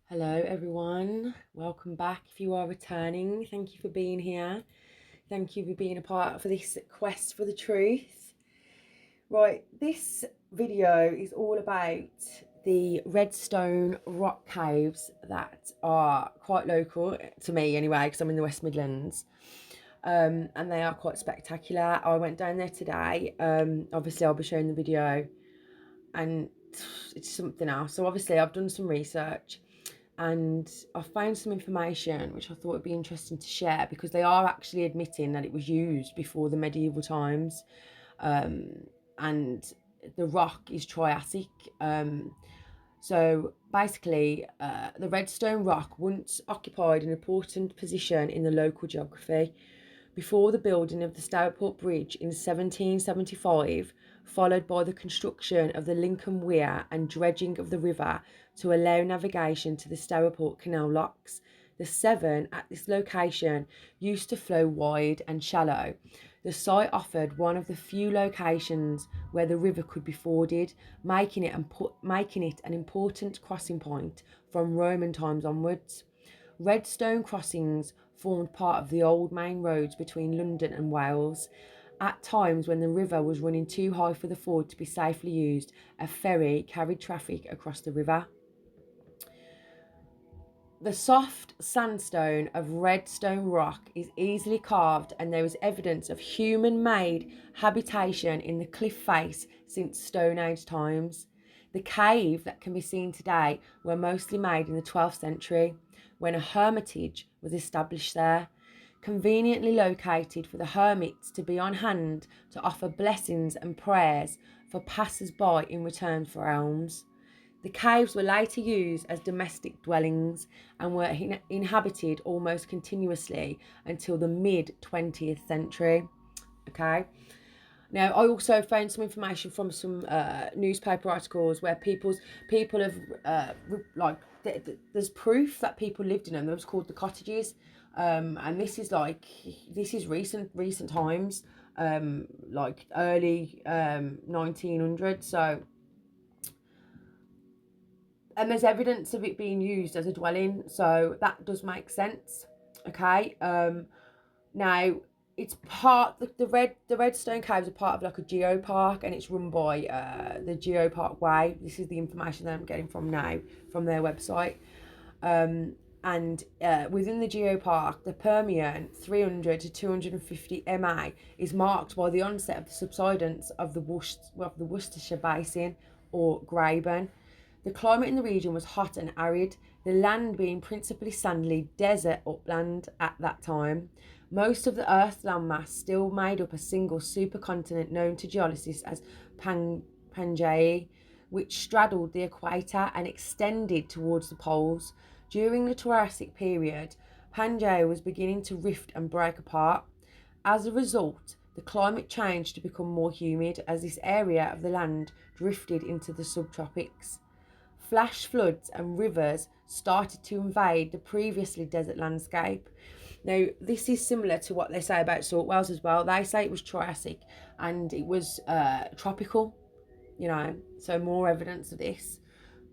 Hello everyone, welcome back if you are returning. Thank you for being here. Thank you for being a part for this quest for the truth. Right, this video is all about the Redstone rock caves that are quite local to me anyway, because I'm in the West Midlands. And they are quite spectacular. I went down there today. Obviously I'll be showing the video and it's something else. So obviously I've done some research and I found some information which I thought would be interesting to share, because they are actually admitting that it was used before the medieval times, and the rock is Triassic. So basically, the Redstone rock once occupied an important position in the local geography. Before the building of the Stourport Bridge in 1775, followed by the construction of the Lincoln Weir and dredging of the river to allow navigation to the Stourport Canal locks, the Severn at this location used to flow wide and shallow. The site offered one of the few locations where the river could be forded, making it an important crossing point from Roman times onwards. Redstone crossings formed part of the old main roads between London and Wales. At times when the river was running too high for the ford to be safely used, a ferry carried traffic across the river. The soft sandstone of Redstone rock is easily carved, and there is evidence of human-made habitation in the cliff face since Stone Age times. The cave that can be seen today were mostly made in the 12th century, when a hermitage was established there, conveniently located for the hermits to be on hand to offer blessings and prayers for passers-by in return for alms. The caves were later used as domestic dwellings and were inhabited almost continuously until the mid-20th century. Okay. Now, I also found some information from some newspaper articles where people have there's proof that people lived in them. It was called the cottages, and this is recent times, like early 1900s. So, and there's evidence of it being used as a dwelling, so that does make sense. Okay. Now it's part the Redstone Caves are part of like a geopark, and it's run by the Geopark Way. This is the information that I'm getting from now from their website. And within the geopark, the Permian 300 to 250 MA is marked by the onset of the subsidence of the Worcestershire Basin or Graben. The climate in the region was hot and arid, the land being principally sandy desert upland at that time. Most of the Earth's landmass still made up a single supercontinent known to geologists as Pangaea, which straddled the equator and extended towards the poles. During the Triassic period, Pangaea was beginning to rift and break apart. As a result, the climate changed to become more humid as this area of the land drifted into the subtropics. Flash floods and rivers started to invade the previously desert landscape. Now, this is similar to what they say about salt wells as well. They say it was Triassic and it was tropical, so more evidence of this.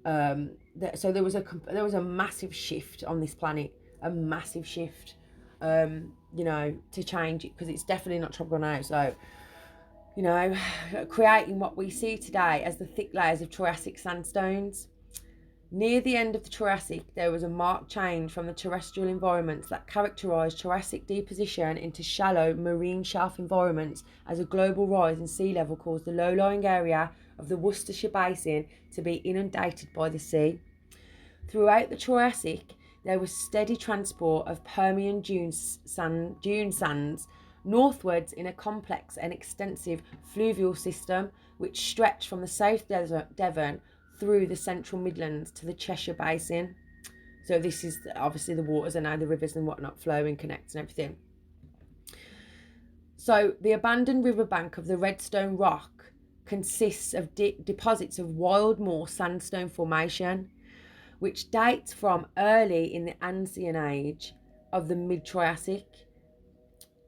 So there was a massive shift on this planet, a massive shift, to change it, because it's definitely not tropical now. So, creating what we see today as the thick layers of Triassic sandstones. Near the end of the Triassic, there was a marked change from the terrestrial environments that characterised Triassic deposition into shallow marine shelf environments, as a global rise in sea level caused the low-lying area of the Worcestershire Basin to be inundated by the sea. Throughout the Triassic, there was steady transport of Permian dune sands northwards in a complex and extensive fluvial system which stretched from the South Devon through the central Midlands to the Cheshire Basin. So this is obviously the waters and now the rivers and whatnot flow and connect and everything. So the abandoned riverbank of the Redstone Rock consists of deposits of wild moor sandstone formation, which dates from early in the Ancient Age of the mid-Triassic.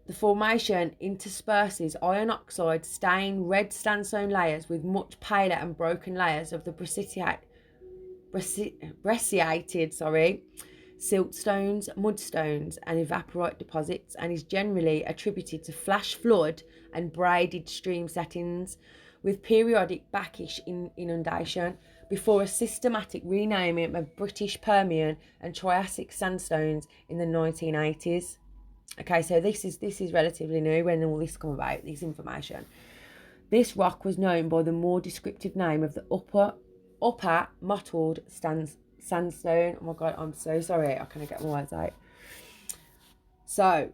The formation intersperses iron oxide stained red sandstone layers with much paler and broken layers of the brecciated, siltstones, mudstones, and evaporite deposits, and is generally attributed to flash flood and braided stream settings, with periodic backish inundation, before a systematic renaming of British Permian and Triassic sandstones in the 1980s. Okay, so this is relatively new when all this come about, this information. This rock was known by the more descriptive name of the upper mottled sandstone. Oh my god, I'm so sorry, I can't get my words out. So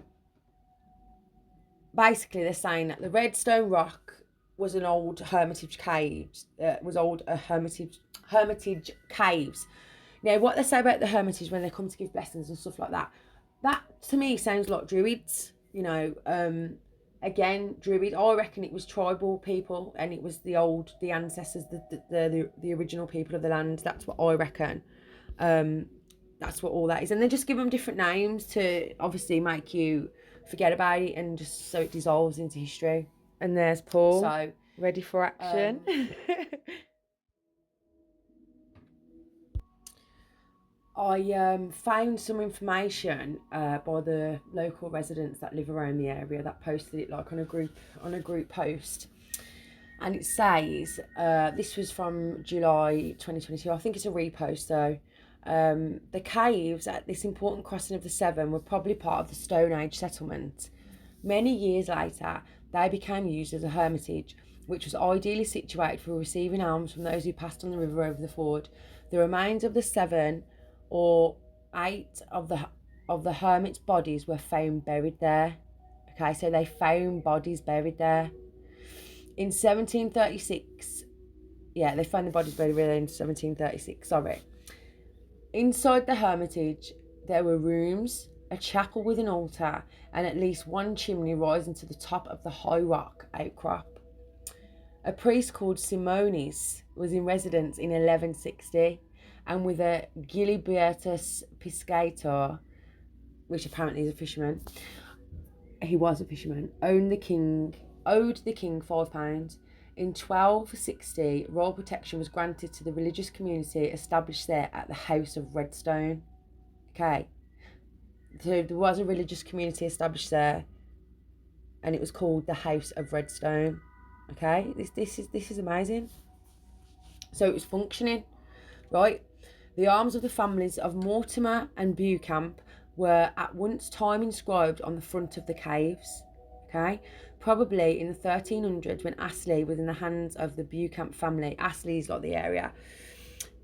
basically they're saying that the Redstone rock was an old hermitage caves. Hermitage caves. Now, what they say about the hermitage when they come to give blessings and stuff like that, that to me sounds like druids. You know, again, druid. I reckon it was tribal people, and it was the ancestors, the original people of the land. That's what I reckon. That's what all that is, and they just give them different names to obviously make you forget about it, and just so it dissolves into history. And there's Paul, so ready for action. I found some information by the local residents that live around the area that posted it like on a group post, and it says this was from July 2022. I think it's a repost though. The caves at this important crossing of the Severn were probably part of the Stone Age settlement. Many years later, they became used as a hermitage, which was ideally situated for receiving alms from those who passed on the river over the ford. The remains of the 7 or 8 of the hermits' bodies were found buried there. Okay, so they found bodies buried there. In 1736, yeah, they found the bodies buried there in 1736, sorry. Inside the hermitage, there were rooms, a chapel with an altar, and at least one chimney rising to the top of the high rock outcrop. A priest called Simonis was in residence in 1160, and with a Gilibertus Piscator, which apparently is a fisherman, he was a fisherman, owed the king £5. In 1260, royal protection was granted to the religious community established there at the House of Redstone. Okay, so there was a religious community established there, and it was called the House of Redstone. Okay, this is amazing. So it was functioning, right? The arms of the families of Mortimer and Beauchamp were at once time inscribed on the front of the caves. Okay, probably in the 1300s when Astley was in the hands of the Beauchamp family. Astley is like the area.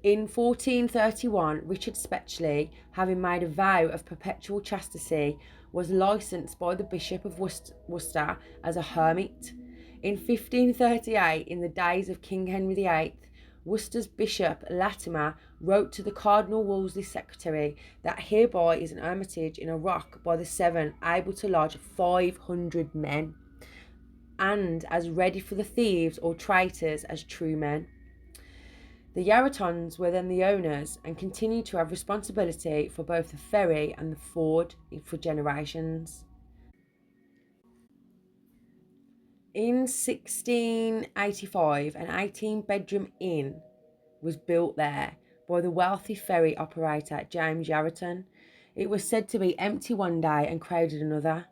In 1431, Richard Spetchley, having made a vow of perpetual chastity, was licensed by the Bishop of Worcester as a hermit. In 1538, in the days of King Henry VIII, Worcester's Bishop Latimer wrote to the Cardinal Wolsey's secretary that hereby is an hermitage in a rock by the Severn able to lodge 500 men, and as ready for the thieves or traitors as true men. The Yarratons were then the owners and continued to have responsibility for both the ferry and the ford for generations. In 1685, an 18-bedroom inn was built there by the wealthy ferry operator James Yarraton. It was said to be empty one day and crowded another.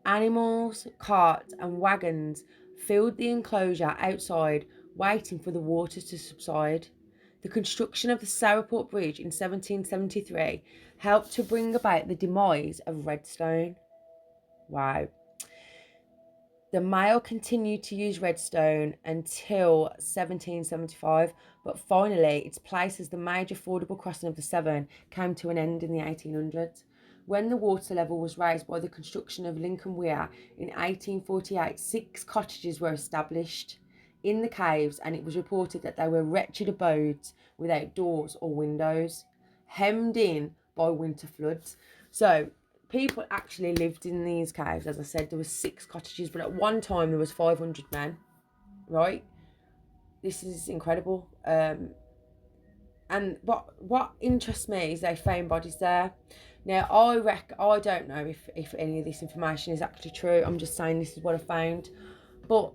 Animals, carts and wagons filled the enclosure outside, waiting for the waters to subside. The construction of the Sarrowport Bridge in 1773 helped to bring about the demise of Redstone. Wow. The Mail continued to use Redstone until 1775, but finally its place as the major fordable crossing of the Severn came to an end in the 1800s. When the water level was raised by the construction of Lincoln Weir in 1848, 6 cottages were established in the caves, and it was reported that they were wretched abodes without doors or windows, hemmed in by winter floods. So people actually lived in these caves. As I said, there were 6 cottages, but at one time there was 500 men, right? This is incredible. And what interests me is they found bodies there. Now, I don't know if any of this information is actually true. I'm just saying this is what I found. But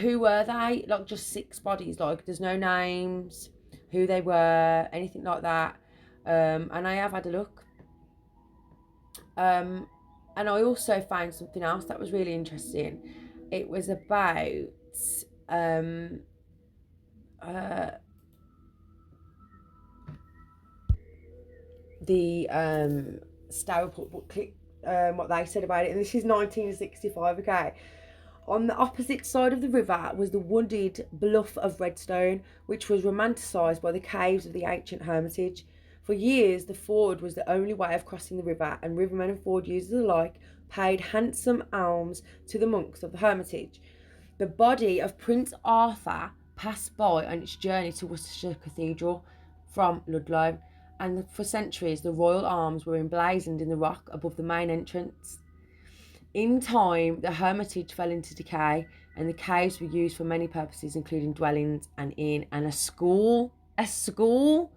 who were they? Like, just 6 bodies. Like, there's no names. who they were, anything like that. And I have had a look. And I also found something else that was really interesting. It was about the Stourport booklet, what they said about it, and this is 1965. Okay, on the opposite side of the river was the wooded bluff of Redstone, which was romanticised by the caves of the ancient Hermitage. For years, the ford was the only way of crossing the river, and rivermen and ford users alike paid handsome alms to the monks of the Hermitage. The body of Prince Arthur passed by on its journey to Worcester Cathedral from Ludlow, and for centuries the royal arms were emblazoned in the rock above the main entrance. In time, the Hermitage fell into decay, and the caves were used for many purposes, including dwellings, an inn, and a school. A school?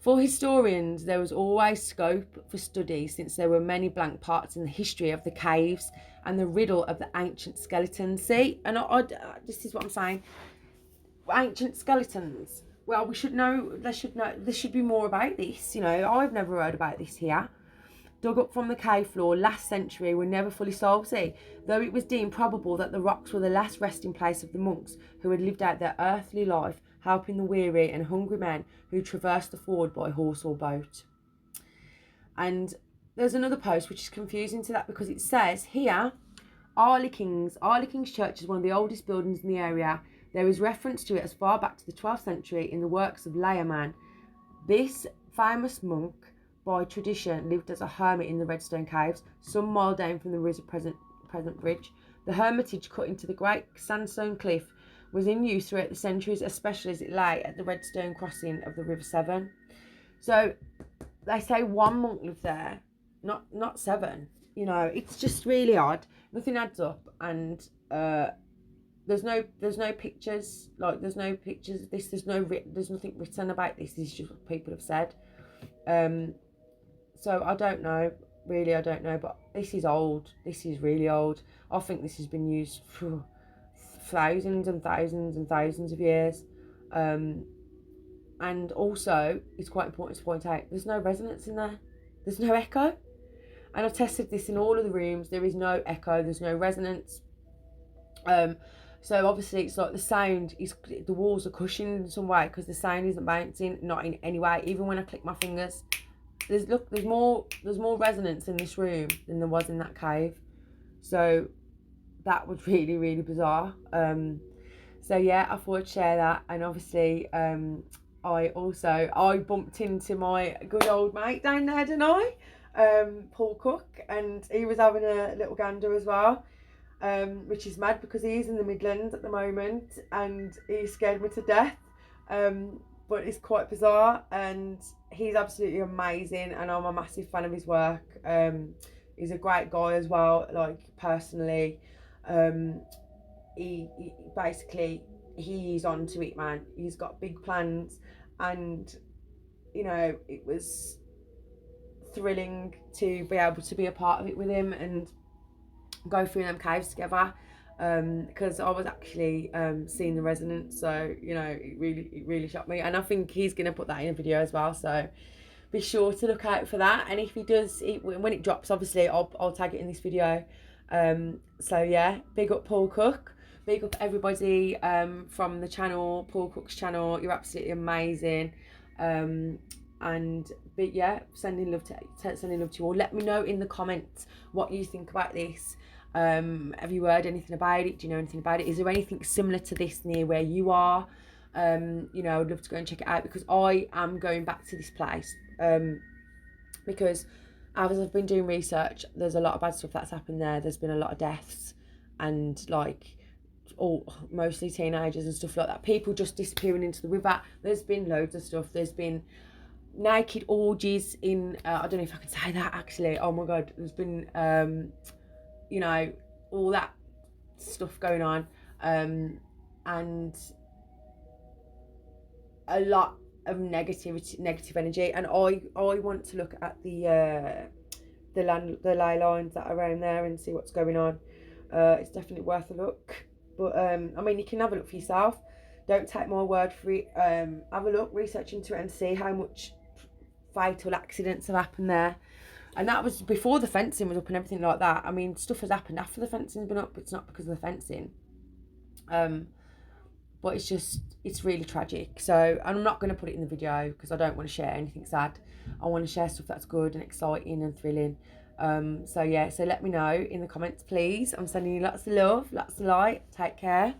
For historians, there was always scope for study, since there were many blank parts in the history of the caves and the riddle of the ancient skeletons. See, and this is what I'm saying. Ancient skeletons. Well, we should know. There should be more about this. You know, I've never heard about this here. Dug up from the cave floor last century were never fully solved, see, though it was deemed probable that the rocks were the last resting place of the monks who had lived out their earthly life, helping the weary and hungry men who traversed the ford by horse or boat. And there's another post which is confusing to that, because it says here, Arley King's Church is one of the oldest buildings in the area. There is reference to it as far back to the 12th century in the works of Layerman. This famous monk, by tradition, lived as a hermit in the Redstone Caves, some mile down from the river's present bridge. The hermitage, cut into the great sandstone cliff, was in use throughout the centuries, especially as it lay at the Redstone crossing of the River Severn. So they say one monk lived there, not seven. You know, it's just really odd. Nothing adds up, and there's no pictures. Like, there's no pictures of this. There's nothing written about this. This is just what people have said. So I don't know, really, I don't know, but this is old. This is really old. I think this has been used for thousands and thousands and thousands of years. And also, it's quite important to point out, there's no resonance in there. There's no echo. And I've tested this in all of the rooms. There is no echo. There's no resonance. So obviously it's like the sound is, the walls are cushioned in some way, because the sound isn't bouncing, not in any way. Even when I click my fingers, there's more resonance in this room than there was in that cave. So that was really, really bizarre. So yeah, I thought I'd share that. And obviously I bumped into my good old mate down there, didn't I? Paul Cook, and he was having a little gander as well. Which is mad, because he's in the Midlands at the moment and he scared me to death. But it's quite bizarre, and he's absolutely amazing, and I'm a massive fan of his work. He's a great guy as well, like, personally. He basically, he's on to it, man. He's got big plans, and you know, it was thrilling to be able to be a part of it with him and go through them caves together, because I was actually seeing the resonance. So, you know, it really shocked me, and I think he's gonna put that in a video as well, so be sure to look out for that. And if he does, when it drops, obviously I'll tag it in this video. So yeah, big up Paul Cook, big up everybody from the channel, Paul Cook's channel. You're absolutely amazing. But yeah, sending love to you all. Let me know in the comments what you think about this. Have you heard anything about it? Do you know anything about it? Is there anything similar to this near where you are? You know, I'd love to go and check it out, because I am going back to this place. Because as I've been doing research, there's a lot of bad stuff that's happened there. There's been a lot of deaths, and like, mostly teenagers and stuff like that. People just disappearing into the river. There's been loads of stuff. There's been naked orgies in, I don't know if I can say that actually. Oh my God, there's been, you know, all that stuff going on, and a lot of negative energy. And I want to look at the ley lines that are around there and see what's going on. It's definitely worth a look. But I mean, you can have a look for yourself. Don't take my word for it. Have a look, research into it, and see how much fatal accidents have happened there. And that was before the fencing was up and everything like that. I mean, stuff has happened after the fencing's been up. It's not because of the fencing. But it's really tragic. So I'm not going to put it in the video because I don't want to share anything sad. I want to share stuff that's good and exciting and thrilling. So yeah, so let me know in the comments, please. I'm sending you lots of love, lots of light. Take care.